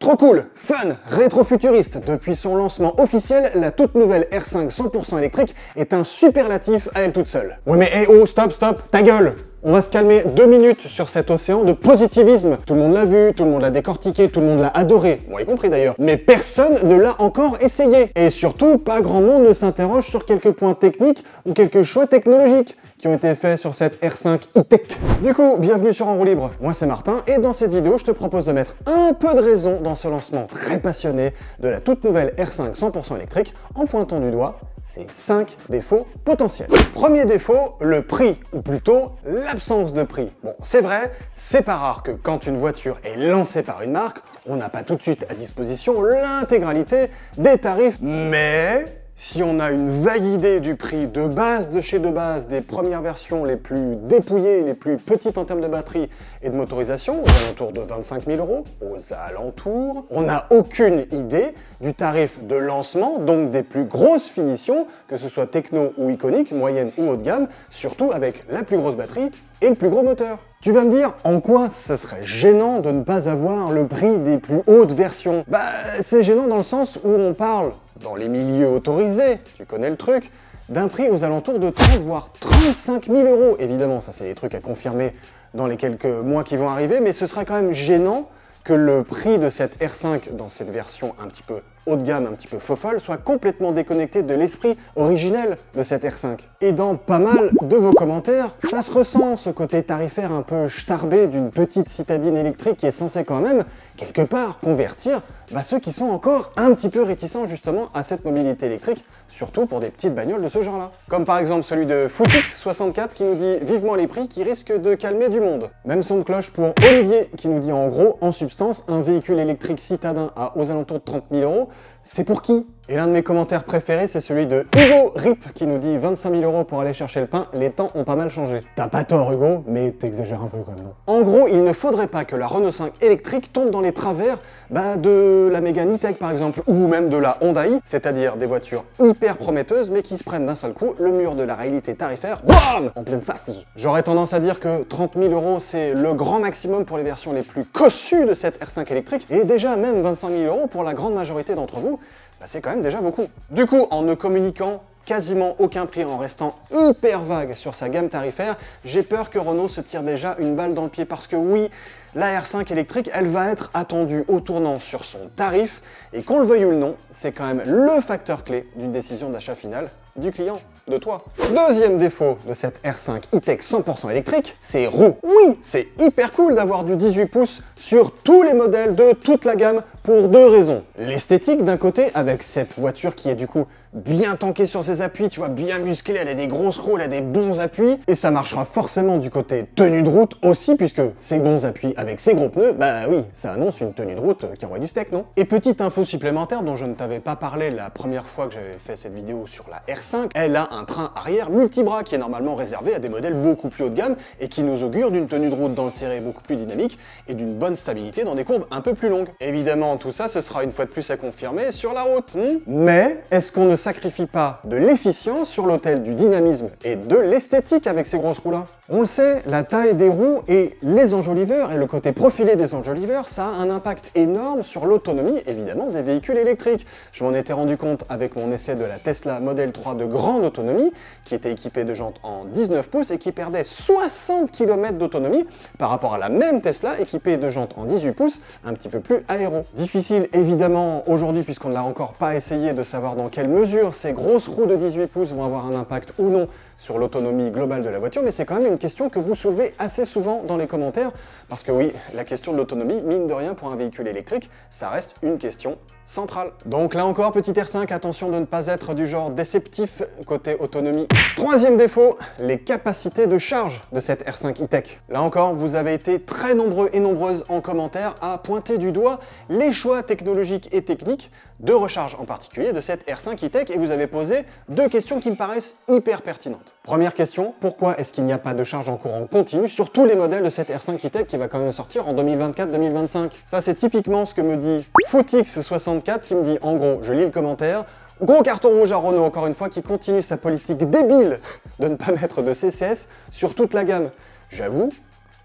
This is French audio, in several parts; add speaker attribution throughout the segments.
Speaker 1: Trop cool, fun, rétro-futuriste. Depuis son lancement officiel, la toute nouvelle R5 100% électrique est un superlatif à elle toute seule. Ouais mais hey oh, stop, ta gueule! On va se calmer 2 minutes sur cet océan de positivisme. Tout le monde l'a vu, tout le monde l'a décortiqué, tout le monde l'a adoré, moi y compris d'ailleurs. Mais personne ne l'a encore essayé. Et surtout, pas grand monde ne s'interroge sur quelques points techniques ou quelques choix technologiques qui ont été faits sur cette R5 e-tech. Du coup, bienvenue sur En Roue Libre, moi c'est Martin, et dans cette vidéo, je te propose de mettre un peu de raison dans ce lancement très passionné de la toute nouvelle R5 100% électrique en pointant du doigt ces 5 défauts potentiels. Premier défaut, le prix, ou plutôt l'absence de prix. Bon, c'est vrai, c'est pas rare que quand une voiture est lancée par une marque, on n'a pas tout de suite à disposition l'intégralité des tarifs, mais si on a une vague idée du prix de base de chez de base des premières versions les plus dépouillées, les plus petites en termes de batterie et de motorisation, aux alentours de 25 000 €, aux alentours, on n'a aucune idée du tarif de lancement, donc des plus grosses finitions, que ce soit techno ou iconique, moyenne ou haut de gamme, surtout avec la plus grosse batterie et le plus gros moteur. Tu vas me dire, en quoi ce serait gênant de ne pas avoir le prix des plus hautes versions? Bah, c'est gênant dans le sens où on parle, dans les milieux autorisés, tu connais le truc, d'un prix aux alentours de 30 voire 35 000 €. Évidemment, ça c'est des trucs à confirmer dans les quelques mois qui vont arriver, mais ce serait quand même gênant que le prix de cette R5 dans cette version un petit peu haut de gamme, un petit peu fofolle, soit complètement déconnecté de l'esprit originel de cette R5. Et dans pas mal de vos commentaires, ça se ressent, ce côté tarifaire un peu starbé d'une petite citadine électrique qui est censée quand même, quelque part, convertir ceux qui sont encore un petit peu réticents justement à cette mobilité électrique, surtout pour des petites bagnoles de ce genre-là. Comme par exemple celui de Footix64 qui nous dit « Vivement les prix qui risquent de calmer du monde ». Même son de cloche pour Olivier qui nous dit en gros, en substance, un véhicule électrique citadin aux alentours de 30 000 €, c'est pour qui? Et l'un de mes commentaires préférés, c'est celui de Hugo Rip qui nous dit 25 000 € pour aller chercher le pain, les temps ont pas mal changé. T'as pas tort Hugo, mais t'exagères un peu quand même. En gros, il ne faudrait pas que la Renault 5 électrique tombe dans les travers de la Mégane E-Tech par exemple, ou même de la Honda i, c'est-à-dire des voitures hyper prometteuses mais qui se prennent d'un seul coup le mur de la réalité tarifaire, BAM, en pleine face. J'aurais tendance à dire que 30 000 € c'est le grand maximum pour les versions les plus cossues de cette R5 électrique, et déjà même 25 000 € pour la grande majorité d'entre vous, c'est quand même déjà beaucoup. Du coup, en ne communiquant quasiment aucun prix, en restant hyper vague sur sa gamme tarifaire, j'ai peur que Renault se tire déjà une balle dans le pied parce que oui, la R5 électrique, elle va être attendue au tournant sur son tarif, et qu'on le veuille ou non, c'est quand même le facteur clé d'une décision d'achat finale du client, de toi. Deuxième défaut de cette R5 e-tech 100% électrique, c'est roues. Oui, c'est hyper cool d'avoir du 18 pouces sur tous les modèles de toute la gamme pour 2 raisons. L'esthétique d'un côté, avec cette voiture qui est du coup bien tankée sur ses appuis, tu vois, bien musclée, elle a des grosses roues, elle a des bons appuis, et ça marchera forcément du côté tenue de route aussi, puisque ces bons appuis avec ces gros pneus, bah oui, ça annonce une tenue de route qui envoie du steak, non? Et petite info supplémentaire dont je ne t'avais pas parlé la première fois que j'avais fait cette vidéo sur la R5, elle a un train arrière multibras qui est normalement réservé à des modèles beaucoup plus haut de gamme et qui nous augure d'une tenue de route dans le serré beaucoup plus dynamique et d'une bonne stabilité dans des courbes un peu plus longues. Évidemment, tout ça, ce sera une fois de plus à confirmer sur la route. Mais est-ce qu'on ne sacrifie pas de l'efficience sur l'autel du dynamisme et de l'esthétique avec ces grosses roues-là? On le sait, la taille des roues et les enjoliveurs et le côté profilé des enjoliveurs, ça a un impact énorme sur l'autonomie, évidemment, des véhicules électriques. Je m'en étais rendu compte avec mon essai de la Tesla Model 3 de grande autonomie, qui était équipée de jantes en 19 pouces et qui perdait 60 km d'autonomie par rapport à la même Tesla équipée de jantes en 18 pouces, un petit peu plus aéro. Difficile évidemment aujourd'hui, puisqu'on ne l'a encore pas essayé, de savoir dans quelle mesure ces grosses roues de 18 pouces vont avoir un impact ou non sur l'autonomie globale de la voiture, mais c'est quand même une question que vous soulevez assez souvent dans les commentaires, parce que oui, la question de l'autonomie, mine de rien pour un véhicule électrique, ça reste une question centrale. Donc là encore, petit R5, attention de ne pas être du genre déceptif côté autonomie. Troisième défaut, les capacités de charge de cette R5 e-tech. Là encore, vous avez été très nombreux et nombreuses en commentaire à pointer du doigt les choix technologiques et techniques de recharge en particulier de cette R5 e-tech, et vous avez posé 2 questions qui me paraissent hyper pertinentes. Première question, pourquoi est-ce qu'il n'y a pas de charge en courant continu sur tous les modèles de cette R5 e-tech qui va quand même sortir en 2024-2025? Ça, c'est typiquement ce que me dit Footix64 qui me dit, en gros, je lis le commentaire, gros carton rouge à Renault encore une fois, qui continue sa politique débile de ne pas mettre de CCS sur toute la gamme. J'avoue,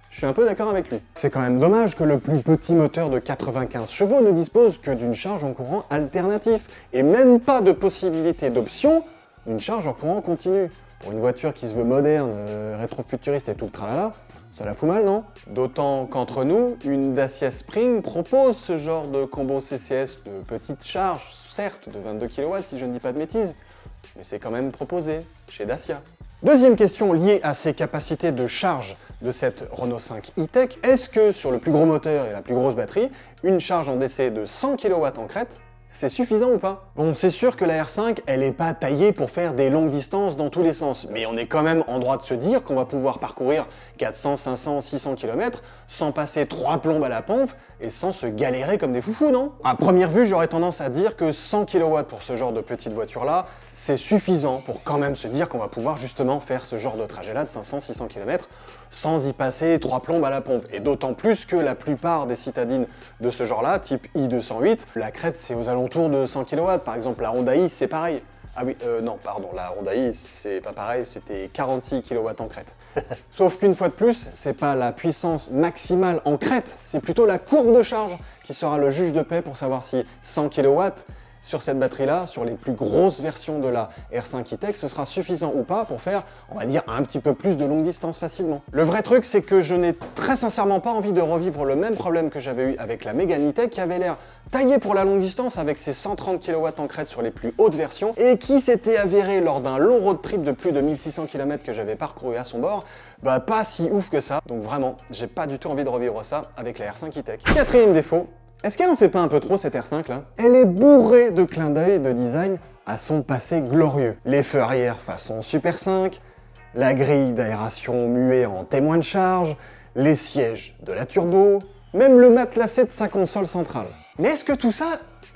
Speaker 1: Je suis un peu d'accord avec lui. C'est quand même dommage que le plus petit moteur de 95 chevaux ne dispose que d'une charge en courant alternatif, et même pas de possibilité d'option d'une charge en courant continu. Pour une voiture qui se veut moderne, rétro-futuriste et tout le tralala, ça la fout mal, non? D'autant qu'entre nous, une Dacia Spring propose ce genre de combo CCS de petite charge, certes de 22 kW si je ne dis pas de bêtises, mais c'est quand même proposé chez Dacia. Deuxième question liée à ces capacités de charge de cette Renault 5 e-Tech, est-ce que sur le plus gros moteur et la plus grosse batterie, une charge en DC de 100 kW en crête, c'est suffisant ou pas? Bon, c'est sûr que la R5, elle n'est pas taillée pour faire des longues distances dans tous les sens, mais on est quand même en droit de se dire qu'on va pouvoir parcourir 400, 500, 600 km sans passer 3 plombes à la pompe et sans se galérer comme des foufous, non? À première vue, j'aurais tendance à dire que 100 kW pour ce genre de petite voiture-là, c'est suffisant pour quand même se dire qu'on va pouvoir justement faire ce genre de trajet-là de 500, 600 km sans y passer 3 plombes à la pompe. Et d'autant plus que la plupart des citadines de ce genre-là, type i208, la crête c'est aux alentours de 100 kW. Par exemple, la Honda i c'est pareil. Ah oui, non, pardon, la Honda i c'est pas pareil, c'était 46 kW en crête. Sauf qu'une fois de plus, c'est pas la puissance maximale en crête, c'est plutôt la courbe de charge qui sera le juge de paix pour savoir si 100 kW sur cette batterie-là, sur les plus grosses versions de la R5 e-Tech, ce sera suffisant ou pas pour faire, on va dire, un petit peu plus de longue distance facilement. Le vrai truc, c'est que je n'ai très sincèrement pas envie de revivre le même problème que j'avais eu avec la Mégane e-Tech, qui avait l'air taillée pour la longue distance avec ses 130 kW en crête sur les plus hautes versions, et qui s'était avéré lors d'un long road trip de plus de 1600 km que j'avais parcouru à son bord, bah pas si ouf que ça. Donc vraiment, j'ai pas du tout envie de revivre ça avec la R5 e-Tech. Quatrième défaut, est-ce qu'elle en fait pas un peu trop cette R5 là? Elle est bourrée de clins d'œil et de design à son passé glorieux. Les feux arrière façon Super 5, la grille d'aération muée en témoin de charge, les sièges de la turbo, même le matelassé de sa console centrale. Mais est-ce que tout ça,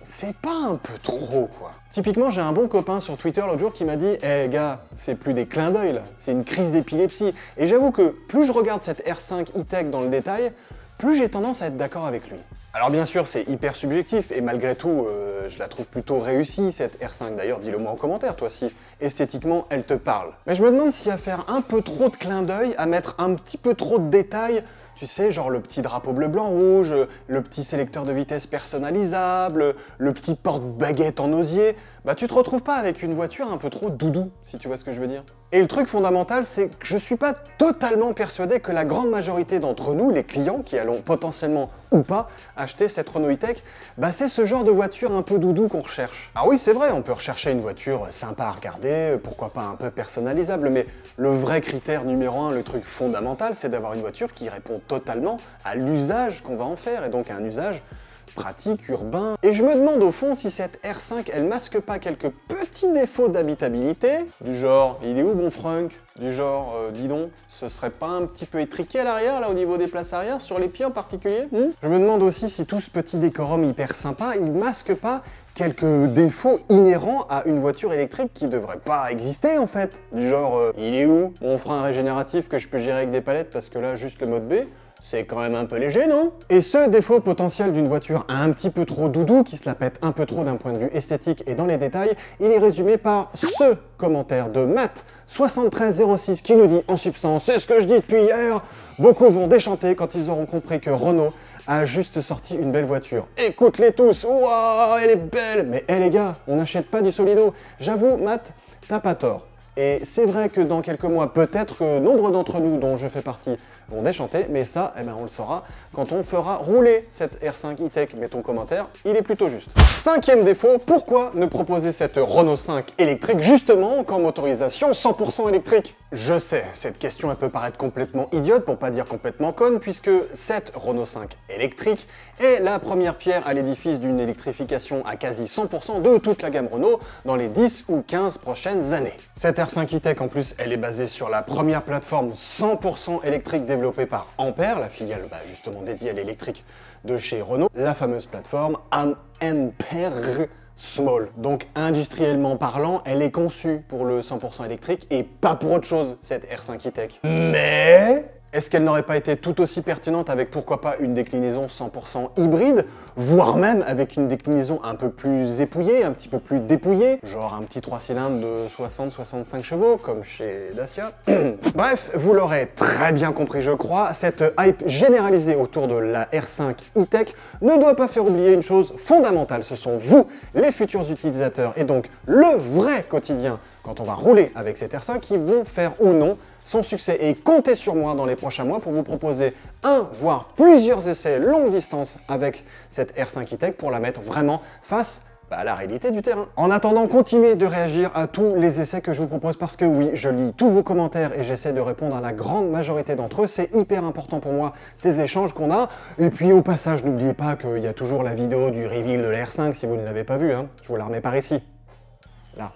Speaker 1: c'est pas un peu trop quoi? Typiquement, j'ai un bon copain sur Twitter l'autre jour qui m'a dit « Eh gars, c'est plus des clins d'œil là, c'est une crise d'épilepsie. » Et j'avoue que plus je regarde cette R5 e-Tech dans le détail, plus j'ai tendance à être d'accord avec lui. Alors bien sûr, c'est hyper subjectif, et malgré tout, je la trouve plutôt réussie, cette R5. D'ailleurs, dis-le moi en commentaire, toi, si esthétiquement, elle te parle. Mais je me demande si à faire un peu trop de clins d'œil, à mettre un petit peu trop de détails, tu sais, genre le petit drapeau bleu-blanc-rouge, le petit sélecteur de vitesse personnalisable, le petit porte-baguette en osier, bah tu te retrouves pas avec une voiture un peu trop doudou, si tu vois ce que je veux dire. Et le truc fondamental, c'est que je suis pas totalement persuadé que la grande majorité d'entre nous, les clients qui allons potentiellement ou pas acheter cette Renault e-Tech, bah c'est ce genre de voiture un peu doudou qu'on recherche. Ah oui, c'est vrai, on peut rechercher une voiture sympa à regarder, pourquoi pas un peu personnalisable, mais le vrai critère numéro 1, le truc fondamental, c'est d'avoir une voiture qui répond totalement à l'usage qu'on va en faire, et donc à un usage pratique, urbain. Et je me demande au fond si cette R5, elle masque pas quelques petits défauts d'habitabilité, du genre, il est où mon frunk? Du genre, dis donc, ce serait pas un petit peu étriqué à l'arrière, là, au niveau des places arrière, sur les pieds en particulier? Je me demande aussi si tout ce petit décorum hyper sympa, il masque pas quelques défauts inhérents à une voiture électrique qui devrait pas exister, en fait. Du genre, il est où mon frein régénératif que je peux gérer avec des palettes, parce que là, juste le mode B, c'est quand même un peu léger, non? Et ce défaut potentiel d'une voiture un petit peu trop doudou, qui se la pète un peu trop d'un point de vue esthétique et dans les détails, il est résumé par ce commentaire de Matt7306 qui nous dit en substance, c'est ce que je dis depuis hier, beaucoup vont déchanter quand ils auront compris que Renault a juste sorti une belle voiture. Écoute-les tous, waouh, elle est belle! Mais hé les gars, on n'achète pas du Solido. J'avoue, Matt, t'as pas tort. Et c'est vrai que dans quelques mois, peut-être que nombre d'entre nous, dont je fais partie, vont déchanter, mais ça, eh ben, on le saura quand on fera rouler cette R5 e-Tech. Mets ton commentaire, il est plutôt juste. Cinquième défaut, pourquoi ne proposer cette Renault 5 électrique justement qu'en motorisation 100% électrique? Je sais, cette question elle peut paraître complètement idiote, pour pas dire complètement conne, puisque cette Renault 5 électrique est la première pierre à l'édifice d'une électrification à quasi 100% de toute la gamme Renault dans les 10 ou 15 prochaines années. Cette R5 e-Tech en plus, elle est basée sur la première plateforme 100% électrique développée par Ampère, la filiale justement dédiée à l'électrique de chez Renault, la fameuse plateforme Ampère Small. Donc industriellement parlant, elle est conçue pour le 100% électrique et pas pour autre chose, cette R5 e-Tech. Mais Est-ce qu'elle n'aurait pas été tout aussi pertinente avec pourquoi pas une déclinaison 100% hybride, voire même avec une déclinaison un peu plus épouillée, un petit peu plus dépouillée, genre un petit 3 cylindres de 60-65 chevaux, comme chez Dacia. Bref, vous l'aurez très bien compris je crois, cette hype généralisée autour de la R5 e-Tech ne doit pas faire oublier une chose fondamentale, ce sont vous, les futurs utilisateurs, et donc le vrai quotidien quand on va rouler avec cette R5 qui vont faire ou non son succès. Et comptez sur moi dans les prochains mois pour vous proposer un, voire plusieurs essais longue distance avec cette R5 e-Tech pour la mettre vraiment face à la réalité du terrain. En attendant, continuez de réagir à tous les essais que je vous propose parce que oui, je lis tous vos commentaires et j'essaie de répondre à la grande majorité d'entre eux. C'est hyper important pour moi, ces échanges qu'on a. Et puis au passage, n'oubliez pas qu'il y a toujours la vidéo du reveal de la R5 si vous ne l'avez pas vue, hein. Je vous la remets par ici. Là.